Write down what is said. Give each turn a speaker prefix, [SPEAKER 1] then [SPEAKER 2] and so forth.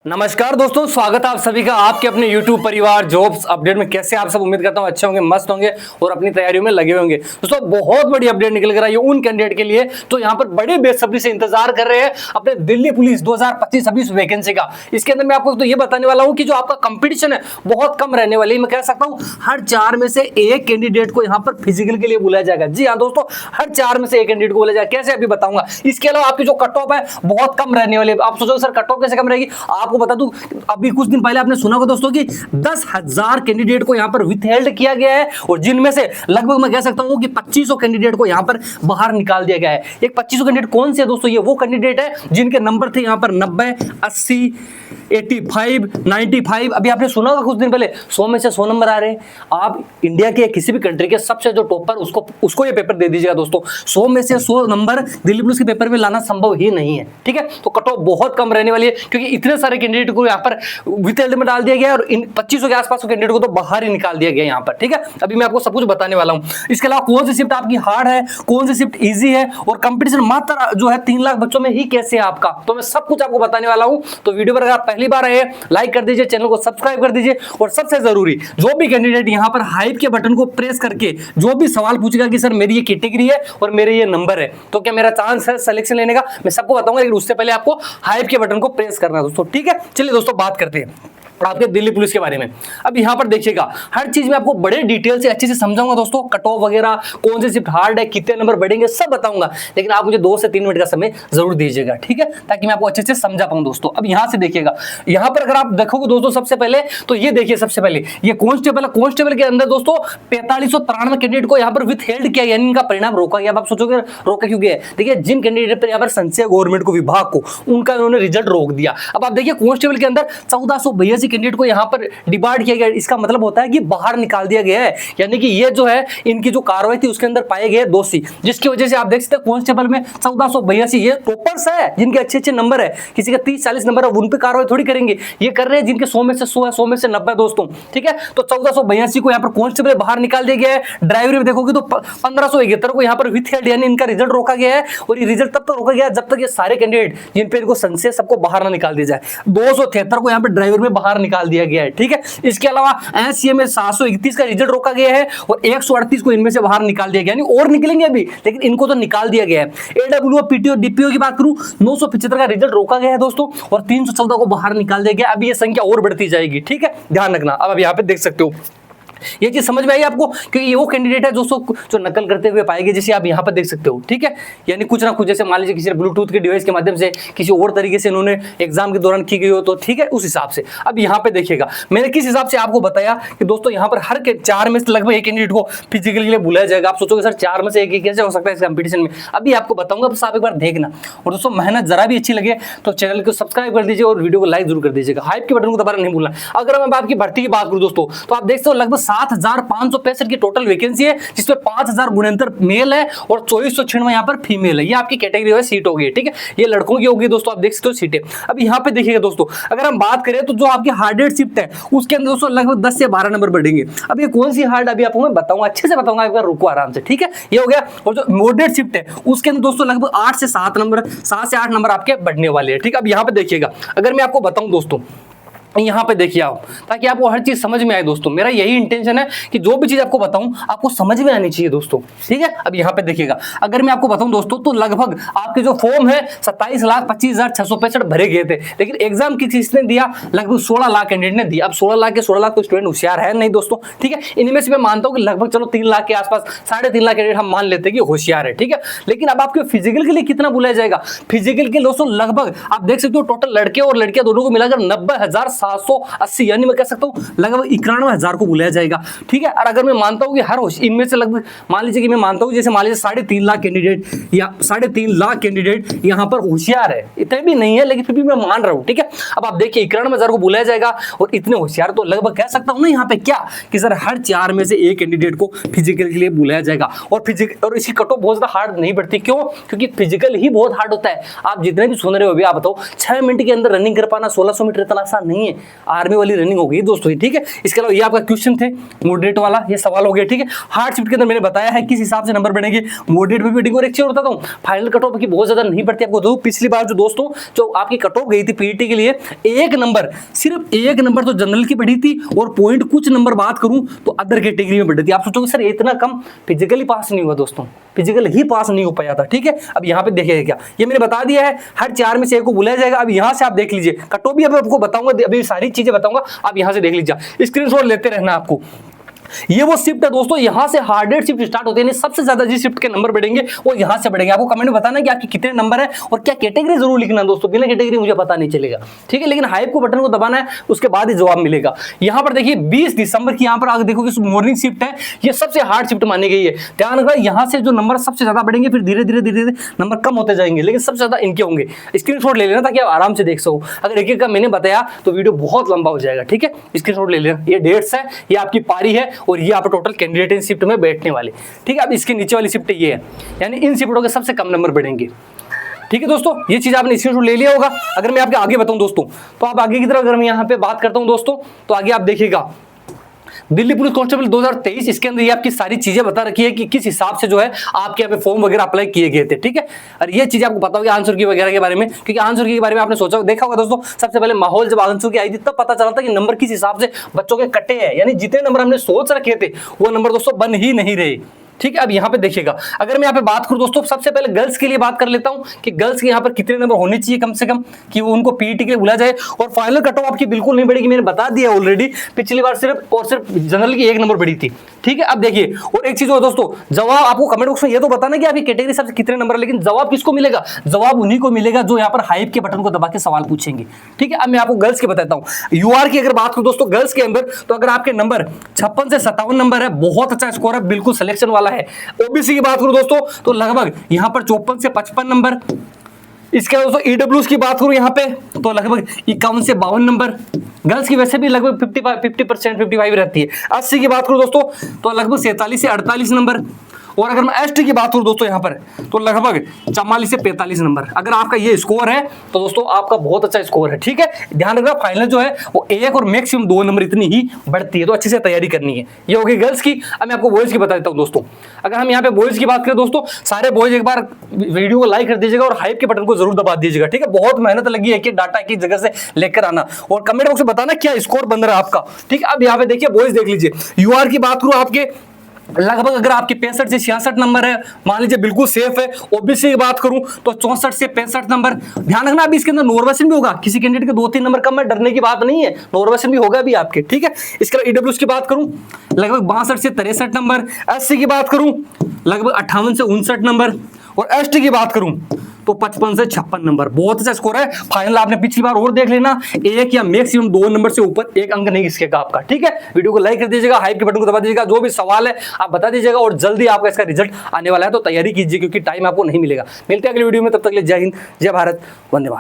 [SPEAKER 1] नमस्कार दोस्तों, स्वागत है आप सभी का आपके अपने YouTube परिवार जॉब्स अपडेट में। कैसे आप सब, उम्मीद करता हूं अच्छे होंगे, मस्त होंगे और अपनी तैयारियों में लगे होंगे। दोस्तों बहुत बड़ी अपडेट निकल कर आई है उन कैंडिडेट के लिए तो यहां पर बड़े बेसब्री से इंतजार कर रहे हैं अपने दिल्ली पुलिस 2025-26 वैकेंसी का। इसके अंदर मैं आपको तो ये बताने वाला हूं कि जो आपका कंपटीशन है बहुत कम रहने वाली है। मैं कह सकता हूं हर 4 में से एक कैंडिडेट को यहां पर फिजिकल के लिए बुलाया जाएगा। जी हाँ दोस्तों, हर 4 में से एक कैंडिडेट को बुलाया जाएगा। कैसे अभी बताऊंगा। इसके अलावा आपकी जो कट ऑफ है बहुत कम रहने वाली है। आप सोचोगे सर कट ऑफ कैसे कम रहेगी, आपको बता दूं अभी कुछ दिन पहले आपने सुना होगा दोस्तों कि 10,000 कैंडिडेट को यहां पर विथहेल्ड किया गया है और जिनमें से लगभग मैं कह सकता हूं कि 2500 कैंडिडेट को यहां पर बाहर निकाल दिया गया है। एक 2500 कैंडिडेट कौन से है दोस्तों, ये वो कैंडिडेट है जिनके नंबर थे यहां पर 90, 80, 85, 95। अभी आपने सुना होगा कुछ दिन पहले 100 में से 100 नंबर आ रहे हैं। आप इंडिया के किसी भी कंट्री के सबसे जो टॉपर उसको ये पेपर दे दीजिएगा दोस्तों। 100 में से 100 नंबर दिल्ली पुलिस के पेपर में लाना संभव ही नहीं है। ठीक है, तो कट ऑफ बहुत कम रहने वाली है क्योंकि इतने सारे कैंडिडेट को यहाँ पर विथहेल्ड में डाल दिया गया और इन 2500 के आसपास कैंडिडेट को तो बाहर ही निकाल दिया गया यहाँ पर। ठीक है, अभी मैं आपको सब कुछ बताने वाला हूँ। इसके अलावा कौन सी शिफ्ट आपकी हार्ड है, कौन सी शिफ्ट इजी है और कंपटीशन मात्र जो है 3 लाख बच्चों में ही कैसे है आपका, तो मैं सब कुछ आपको बताने वाला हूँ। तो वीडियो पर अगर आप पहली बार आए लाइक कर दीजिए, चैनल को सब्सक्राइब कर दीजिए और सबसे जरूरी जो भी कैंडिडेट यहाँ पर हाइप के बटन को प्रेस करके जो भी सवाल पूछेगा कि सर मेरी ये कैटेगरी है और मेरे ये नंबर है तो क्या मेरा चांस है सिलेक्शन लेने का, मैं सबको बताऊंगा। लेकिन उससे पहले आपको हाइप के बटन को प्रेस करना है दोस्तों। ठीक है, चलिए दोस्तों बात करते हैं आपके दिल्ली पुलिस के बारे में। अब यहां पर देखिएगा हर चीज में आपको बड़े डिटेल से अच्छे से समझाऊंगा दोस्तों। कट ऑफ वगैरह, कौन सी शिफ्ट हार्ड है, कितने नंबर बढ़ेंगे, सब बताऊंगा। लेकिन आप मुझे 2 से 3 मिनट का समय जरूर दीजिएगा, ठीक है, ताकि मैं आपको अच्छे से समझा पाऊं दोस्तों। अब यहां से देखिएगा, यहां पर अगर आप देखोगे दोस्तों सबसे पहले तो ये देखिए, सबसे पहले ये कांस्टेबल है। कांस्टेबल के अंदर दोस्तों 4593 कैंडिडेट को यहां पर विथहेल्ड किया, यानी इनका परिणाम रोका गया। अब आप सोचोगे रोका क्यों गया है, देखिए जिन कैंडिडेट पर यहां पर संशय गवर्नमेंट को, विभाग को, उनका उन्होंने रिजल्ट रोक दिया। अब आप देखिए कांस्टेबल के अंदर 1482 कैंडिडेट को यहां पर डिबार्ड किया गया। इसका मतलब होता है कि बाहर निकाल दिया गया है, यानी कि ये जो है इनकी जो कार्रवाई थी उसके अंदर पाए गए दोषी, जिसकी वजह से आप देख सकते हैं कांस्टेबल में 1482 ये टॉपर्स है जिनके अच्छे नंबर है। किसी का 30-40 नंबर है उन पे कार्रवाई थोड़ी करेंगे, ये कर रहे हैं जिनके 100 में से 100 है, 100 में से 90 दोस्तों। ठीक है, तो 1482 को यहाँ पर कांस्टेबल बाहर निकाल दिया गया है। ड्राइवर में देखोगे तो 1571 को यहाँ पर विथहेल्ड यानी इनका रिजल्ट रोका गया है और ये रिजल्ट तब तक रोका गया जब तक ये सारे कैंडिडेट जिन पे इनको संशय सबको बाहर ना निकाल दिया जाए। 273 को यहाँ पर ड्राइवर में बाहर निकाल दिया गया है। ठीक है, इसके अलावा एससीए में 731 का रिजल्ट रोका गया है और 138 को इनमें से बाहर निकाल दिया गया, यानी और निकलेंगे अभी, लेकिन इनको तो निकाल दिया गया है। एडब्ल्यूओ, पीटीओ, डीपीओ की बात करूं 975 का रिजल्ट रोका गया है दोस्तों और 314 को बाहर निकाल दिया गया। अभी ये संख्या और बढ़ती जाएगी। ठीक है, ध्यान रखना। अब यहाँ पे देख सकते हो ये चीज समझ में आई आपको, क्योंकि ये वो कैंडिडेट है जो नकल करते हुए पाएंगे, जैसे आप यहाँ पर देख सकते हो। ठीक है, यानी कुछ ना कुछ, जैसे मान लीजिए किसी ने ब्लूटूथ के डिवाइस के माध्यम से किसी और तरीके से इन्होंने एग्जाम के दौरान की गई हो तो ठीक है, उस हिसाब से। अब यहाँ पे देखिएगा मैंने किस हिसाब से आपको बताया कि दोस्तों यहाँ पर हर 4 में से लगभग एक कैंडिडेट को फिजिकल के लिए बुलाया जाएगा। आप सोचोगे सर 4 में से एक कैसे हो सकता है इस कंपटीशन में, अभी आपको बताऊंगा, बस आप एक बार देखना। और दोस्तों मेहनत जरा भी अच्छी लगे तो चैनल को सब्सक्राइब कर दीजिए और वीडियो को लाइक जरूर कर दीजिएगा। हाइप के बटन को दोबारा नहीं भूलना। अगर मैं आपकी भर्ती की बात करूं दोस्तों तो आप देख सकते हो लगभग 7565 की टोटल वैकेंसी है, जिसमें 5000 गुणंतर मेल है और 2496 यहाँ पर फीमेल है। ये आपकी कैटेगरी है, सीट होगी। ठीक है, ये लड़कों की होगी दोस्तों, आप देख सकते हो सीटें। अब यहाँ पे देखिएगा दोस्तों, अगर हम बात करें तो जो आपकी हार्डेड शिफ्ट है उसके अंदर दोस्तों लगभग 10 से 12 नंबर बढ़ेंगे। अब ये कौन सी हार्ड अभी आपको मैं बताऊंगा, अच्छे से बताऊंगा, एक बार रुको आराम से। ठीक है, ये हो गया। और जो मॉडरेट शिफ्ट है उसके अंदर दोस्तों लगभग 8 से 7 नंबर, 7 से 8 नंबर आपके बढ़ने वाले हैं। ठीक है, अब यहाँ पे देखिएगा, अगर मैं आपको बताऊं दोस्तों यहाँ पे देखिए आप, ताकि आपको हर चीज समझ में आए दोस्तों। मेरा यही इंटेंशन है कि जो भी चीज आपको बताऊं आपको समझ में आनी चाहिए दोस्तों। ठीक है, अब यहाँ पे देखिएगा, अगर मैं आपको बताऊं दोस्तों तो लगभग आपके जो फॉर्म है 27,25,665 भरे गए थे, लेकिन एग्जाम किसने दिया, लगभग 16 लाख कैंडिडेट ने दिया। अब 16 लाख के 16 लाख तो स्टूडेंट होशियार है नहीं दोस्तों। ठीक है, इनमें से मैं मानता हूं कि लगभग चलो 3 लाख के आसपास, 3.5 लाख कैंडिडेट हम मान लेते हैं कि होशियार है। ठीक है, लेकिन अब आपके फिजिकल के लिए कितना बुलाया जाएगा, फिजिकल के दोस्तों लगभग आप देख सकते हो टोटल लड़के और लड़कियां दोनों को मिलाकर 90,780, यानी मैं कह सकता हूं लगभग 91,000 को बुलाया जाएगा। ठीक है, और अगर मैं मानता हूं कि हर इनमें से लगभग मान लीजिए कि मैं मानता हूं जैसे मान लीजिए 3.5 लाख कैंडिडेट या 3.5 लाख कैंडिडेट यहां पर होशियार है, इतने भी नहीं है लेकिन फिर भी मैं मान रहा हूं। ठीक है, अब आप देखिए 91,000 को बुलाया जाएगा और इतने होशियार तो लगभग कह सकता हूं ना यहाँ पे क्या कि सर हर 4 में से एक कैंडिडेट को फिजिकल के लिए बुलाया जाएगा। और इसकी कट ऑफ बहुत ज्यादा हार्ड नहीं बढ़ती, क्यों, क्योंकि फिजिकल ही बहुत हार्ड होता है। आप जितने भी सुन रहे हो अभी आप बताओ 6 मिनट के अंदर रनिंग कर पाना 1600 मीटर इतना आसान नहीं है। है, आर्मी वाली रनिंग हो गई दोस्तों, ठीक है। इसके अलावा ये आपका क्वेश्चन थे मॉडरेट वाला, ये सवाल हो गया, ठीक है। हार्ड शिफ्ट के अंदर मैंने बताया है किस हिसाब से नंबर बढ़ेंगे, मॉडरेट में भी बढ़ेंगे। और एक चीज बताता हूँ, फाइनल कट ऑफ की बहुत ज्यादा नहीं बढ़ती आपको। पिछली बार जो दोस्तों जो आपकी कट ऑफ गई थी पीईटी के लिए, एक नंबर, सिर्फ एक नंबर तो जनरल की बढ़ी थी, और पॉइंट कुछ नंबर बात करूं तो अदर कैटेगरी में बढ़ी थी। आप सोचोगे सर इतना कम, फिजिकली पास नहीं हुआ दोस्तों, फिजिकल ही पास नहीं हो पाया था, ठीक है। अब यहाँ पे देखिए क्या, ये मैंने बता दिया है, हर 4 में से एक को बुलाया जाएगा। अब यहाँ से आप देख लीजिए, कट ऑफ भी अब आपको बताऊंगा, अभी सारी चीजें बताऊंगा, आप यहाँ से देख लीजिए, स्क्रीनशॉट लेते रहना आपको। ये वो शिफ्ट है दोस्तों, यहां से हार्डेड शिफ्ट स्टार्ट होते हैं, सबसे ज्यादा जिस शिफ्ट के नंबर बढ़ेंगे वो यहां से बढ़ेंगे। आपको कमेंट में बताना कि आपके कितने नंबर है और क्या कैटेगरी, जरूर लिखना दोस्तों, बिना कैटेगरी मुझे पता नहीं चलेगा, ठीक है। लेकिन हाइप को बटन को दबाना है, उसके बाद ही जवाब मिलेगा। यहां पर देखिए 20 दिसंबर की यहां पर आगे देखोगे मॉर्निंग शिफ्ट है, ये सबसे हार्ड शिफ्ट मानी गई है। ध्यान रखना, यहां से जो नंबर सबसे ज्यादा बढ़ेंगे, फिर धीरे धीरे धीरे नंबर कम होते जाएंगे, लेकिन सबसे ज्यादा इनके होंगे। स्क्रीनशॉट ले लेना ताकि आप आराम से देख सको। अगर एक एक का मैंने बताया तो वीडियो बहुत लंबा हो जाएगा, ठीक है। स्क्रीनशॉट ले लेना, ये डेट्स है, ये आपकी पारी है, और ये आप टोटल कैंडिडेट इन शिफ्ट में बैठने वाले, ठीक है। अब इसके नीचे वाली शिफ्ट ये है, यानी इन शिफ्टों के सबसे कम नंबर बढ़ेंगे, ठीक है दोस्तों। ये चीज आपने स्क्रीनशॉट ले लिया होगा। अगर मैं आपके आगे बताऊं दोस्तों, तो आप आगे की तरफ अगर मैं यहाँ पे बात करता हूं दोस्तों, तो आगे आप देखिएगा दिल्ली पुलिस कांस्टेबल 2023, इसके अंदर ये आपकी सारी चीजें बता रखी है कि किस हिसाब से जो है आपके यहाँ पे फॉर्म वगैरह अप्लाई किए गए थे, ठीक है। और ये चीज आपको पता होगी आंसर की वगैरह के बारे में, क्योंकि आंसर की के बारे में आपने सोचा देखा होगा दोस्तों। सबसे पहले माहौल जब आंसर की आई थी तब पता चला था कि नंबर किस हिसाब से बच्चों के कटे हैं, यानी जितने नंबर हमने सोच रखे थे वो नंबर दोस्तों बन ही नहीं रहे, ठीक है। अब यहाँ पे देखिएगा, अगर मैं यहाँ पे बात करूं दोस्तों, सबसे पहले गर्ल्स के लिए बात कर लेता हूं कि गर्ल्स के यहाँ पर कितने नंबर होने चाहिए कम से कम, कि वो उनको पीईटी के लिए बुला जाए। और फाइनल कट ऑफ आपकी बिल्कुल नहीं बढ़ेगी, मैंने बता दिया ऑलरेडी। पिछली बार सिर्फ और सिर्फ जनरल की 1 नंबर बढ़ी थी, ठीक है। अब देखिए, और एक चीज और दोस्तों, जवाब आपको कमेंट बॉक्स में ये तो बताना कि आपकी कैटेगरी सबसे कितने नंबर, लेकिन जवाब किसको मिलेगा, जवाब उन्हीं को मिलेगा जो यहाँ पर हाइप के बटन को दबा के सवाल पूछेंगे, ठीक है। अब मैं आपको गर्ल्स के बताता हूँ। यूआर की अगर बात करूं दोस्तों गर्ल्स के अंदर, तो अगर आपके नंबर 56 से 57 नंबर है, बहुत अच्छा स्कोर है, बिल्कुल सिलेक्शन वाला है। ओबीसी की बात करूं दोस्तों, तो लगभग यहां पर 54 से 55 नंबर। इसके बाद दोस्तों ईडब्ल्यूएस की बात करूं यहां पे, तो लगभग 51 से 52 नंबर। गर्ल्स की वैसे भी लगभग 50% 55 रहती है। 80 की बात करूं दोस्तों, तो लगभग 47 से 48 नंबर। और अगर मैं एसटी की बात करूं दोस्तों यहाँ पर, तो लगभग 44 से 45 नंबर। अगर आपका ये स्कोर है तो दोस्तों आपका बहुत अच्छा स्कोर है, ठीक है। ध्यान रखना, फाइनल जो है वो 1 और मैक्सिमम 2 नंबर इतनी ही बढ़ती है, तो अच्छे से तैयारी करनी है। ये हो गई गर्ल्स की। अब मैं आपको बॉयज की बता देता हूँ दोस्तों। अगर हम यहाँ पे बॉयज की बात करें दोस्तों, सारे बॉयज एक बार वीडियो को लाइक कर दीजिएगा और हाइप के बटन को जरूर दबा दीजिएगा, ठीक है। बहुत मेहनत लगी है कि डाटा एक जगह से लेकर आना, और कमेंट बॉक्स में बताना क्या स्कोर बन रहा है आपका, ठीक है। अब यहाँ पे देखिए बॉयज देख लीजिए, यूआर की बात करूँ आपके लगभग अगर आपके 65 से 66 नंबर है, मान लीजिए बिल्कुल सेफ है। ओबीसी की बात करूं तो 64 से 65 नंबर। ध्यान रखना, अभी इसके अंदर नॉर्वेशन भी होगा, किसी कैंडिडेट के 2-3 नंबर कम है, डरने की बात नहीं है, नॉर्वेशन भी होगा भी आपके, ठीक है। इसके अलावा ईडब्ल्यूएस की बात करूं लगभग 62 से 63 नंबर। एससी की बात करूं लगभग 58 से 59 नंबर। और एसटी की बात करूं तो 55 से 56 नंबर। बहुत अच्छा स्कोर है। फाइनल आपने पिछली बार और देख लेना, 1 या मैक्सिमम 2 नंबर से ऊपर 1 अंक नहीं खिसकेगा आपका, ठीक है। वीडियो को लाइक कर दीजिएगा, हाइप के बटन को दबा दीजिएगा, जो भी सवाल है आप बता दीजिएगा, और जल्दी आपका इसका रिजल्ट आने वाला है, तो तैयारी कीजिए क्योंकि टाइम आपको नहीं मिलेगा। मिलते हैं अगली वीडियो में, तब तक के लिए जय हिंद, जय भारत, वंदे मातरम।